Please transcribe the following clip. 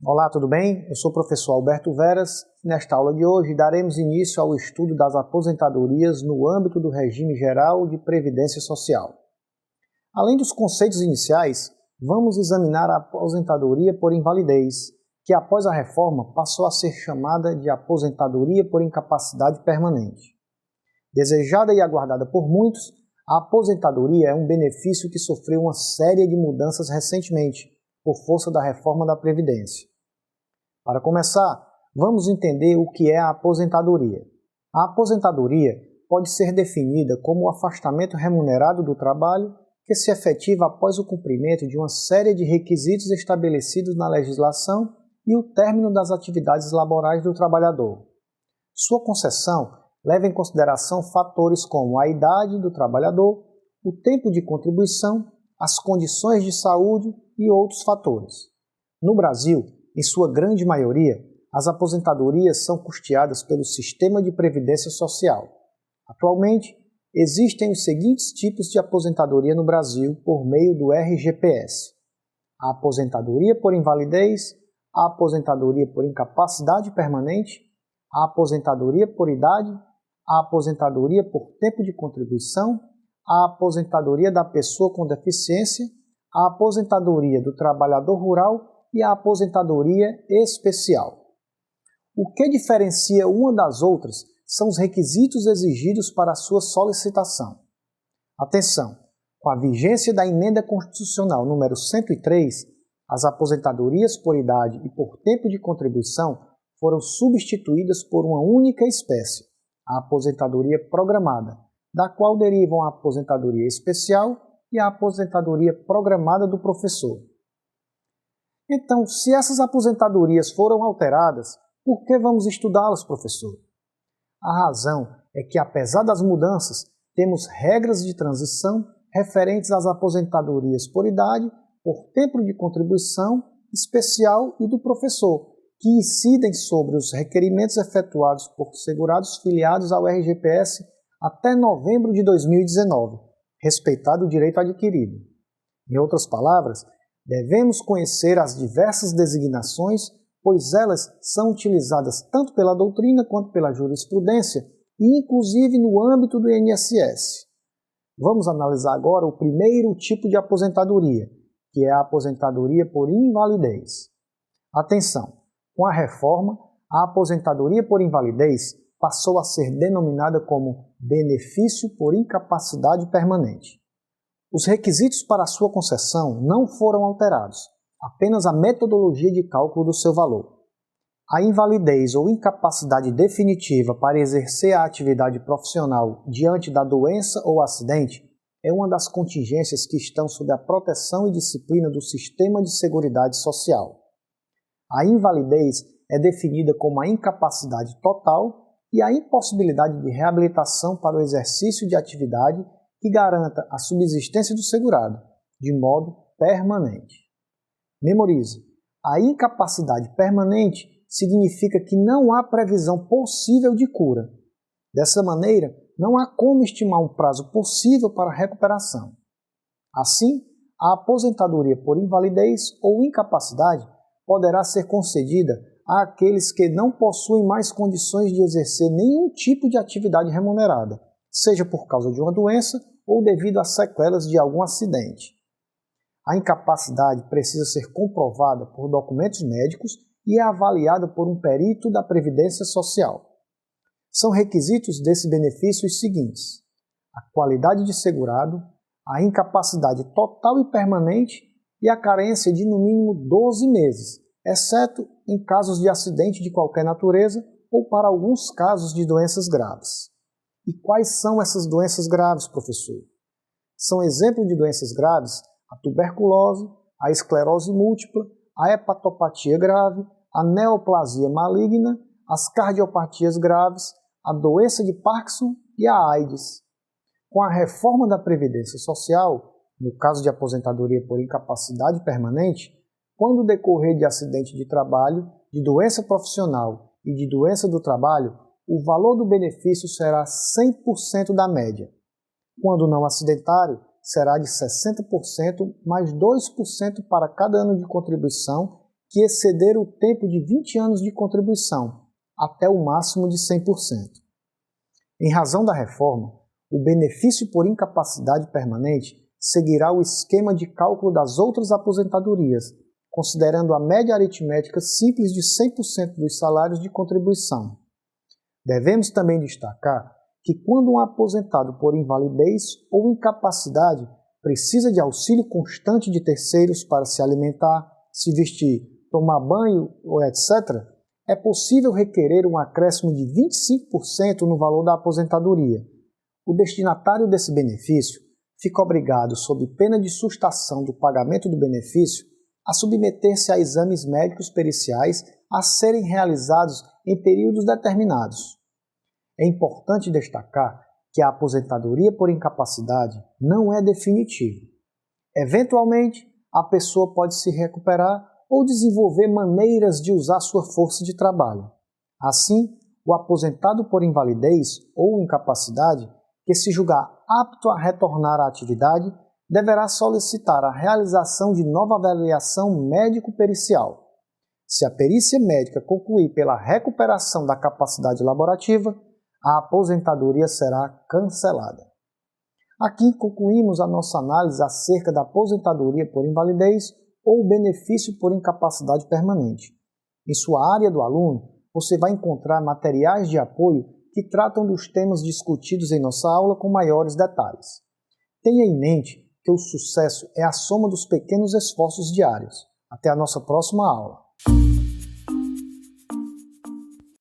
Olá, tudo bem? Eu sou o professor Alberto Veras e nesta aula de hoje daremos início ao estudo das aposentadorias no âmbito do regime geral de previdência social. Além dos conceitos iniciais, vamos examinar a aposentadoria por invalidez, que após a reforma passou a ser chamada de aposentadoria por incapacidade permanente. Desejada e aguardada por muitos, a aposentadoria é um benefício que sofreu uma série de mudanças recentemente, por força da reforma da Previdência. Para começar, vamos entender o que é a aposentadoria. A aposentadoria pode ser definida como o afastamento remunerado do trabalho que se efetiva após o cumprimento de uma série de requisitos estabelecidos na legislação e o término das atividades laborais do trabalhador. Sua concessão leva em consideração fatores como a idade do trabalhador, o tempo de contribuição, as condições de saúde e outros fatores. No Brasil, em sua grande maioria, as aposentadorias são custeadas pelo Sistema de Previdência Social. Atualmente, existem os seguintes tipos de aposentadoria no Brasil por meio do RGPS: a aposentadoria por invalidez, a aposentadoria por incapacidade permanente, a aposentadoria por idade, a aposentadoria por tempo de contribuição, a aposentadoria da pessoa com deficiência, a aposentadoria do trabalhador rural e a aposentadoria especial. O que diferencia uma das outras são os requisitos exigidos para a sua solicitação. Atenção! Com a vigência da Emenda Constitucional número 103, as aposentadorias por idade e por tempo de contribuição foram substituídas por uma única espécie, a aposentadoria programada, da qual derivam a aposentadoria especial e a aposentadoria programada do professor. Então, se essas aposentadorias foram alteradas, por que vamos estudá-las, professor? A razão é que, apesar das mudanças, temos regras de transição referentes às aposentadorias por idade, por tempo de contribuição, especial e do professor, que incidem sobre os requerimentos efetuados por segurados filiados ao RGPS até novembro de 2019, respeitado o direito adquirido. Em outras palavras, devemos conhecer as diversas designações, pois elas são utilizadas tanto pela doutrina quanto pela jurisprudência e inclusive no âmbito do INSS. Vamos analisar agora o primeiro tipo de aposentadoria, que é a aposentadoria por invalidez. Atenção! Com a reforma, a aposentadoria por invalidez passou a ser denominada como benefício por incapacidade permanente. Os requisitos para a sua concessão não foram alterados, apenas a metodologia de cálculo do seu valor. A invalidez ou incapacidade definitiva para exercer a atividade profissional diante da doença ou acidente é uma das contingências que estão sob a proteção e disciplina do Sistema de Seguridade Social. A invalidez é definida como a incapacidade total e a impossibilidade de reabilitação para o exercício de atividade que garanta a subsistência do segurado, de modo permanente. Memorize, a incapacidade permanente significa que não há previsão possível de cura. Dessa maneira, não há como estimar um prazo possível para a recuperação. Assim, a aposentadoria por invalidez ou incapacidade poderá ser concedida àqueles que não possuem mais condições de exercer nenhum tipo de atividade remunerada, seja por causa de uma doença ou devido a sequelas de algum acidente. A incapacidade precisa ser comprovada por documentos médicos e é avaliada por um perito da Previdência Social. São requisitos desse benefício os seguintes: a qualidade de segurado, a incapacidade total e permanente e a carência de no mínimo 12 meses, exceto em casos de acidente de qualquer natureza ou para alguns casos de doenças graves. E quais são essas doenças graves, professor? São exemplos de doenças graves a tuberculose, a esclerose múltipla, a hepatopatia grave, a neoplasia maligna, as cardiopatias graves, a doença de Parkinson e a AIDS. Com a reforma da Previdência Social, no caso de aposentadoria por incapacidade permanente, quando decorrer de acidente de trabalho, de doença profissional e de doença do trabalho, o valor do benefício será 100% da média. Quando não acidentário, será de 60% mais 2% para cada ano de contribuição que exceder o tempo de 20 anos de contribuição, até o máximo de 100%. Em razão da reforma, o benefício por incapacidade permanente seguirá o esquema de cálculo das outras aposentadorias, considerando a média aritmética simples de 100% dos salários de contribuição. Devemos também destacar que quando um aposentado por invalidez ou incapacidade precisa de auxílio constante de terceiros para se alimentar, se vestir, tomar banho ou etc., é possível requerer um acréscimo de 25% no valor da aposentadoria. O destinatário desse benefício fica obrigado, sob pena de sustação do pagamento do benefício, a submeter-se a exames médicos periciais a serem realizados em períodos determinados. É importante destacar que a aposentadoria por incapacidade não é definitiva. Eventualmente, a pessoa pode se recuperar ou desenvolver maneiras de usar sua força de trabalho. Assim, o aposentado por invalidez ou incapacidade, que se julgar apto a retornar à atividade, deverá solicitar a realização de nova avaliação médico-pericial. Se a perícia médica concluir pela recuperação da capacidade laborativa, a aposentadoria será cancelada. Aqui concluímos a nossa análise acerca da aposentadoria por invalidez ou benefício por incapacidade permanente. Em sua área do aluno, você vai encontrar materiais de apoio que tratam dos temas discutidos em nossa aula com maiores detalhes. Tenha em mente que o sucesso é a soma dos pequenos esforços diários. Até a nossa próxima aula.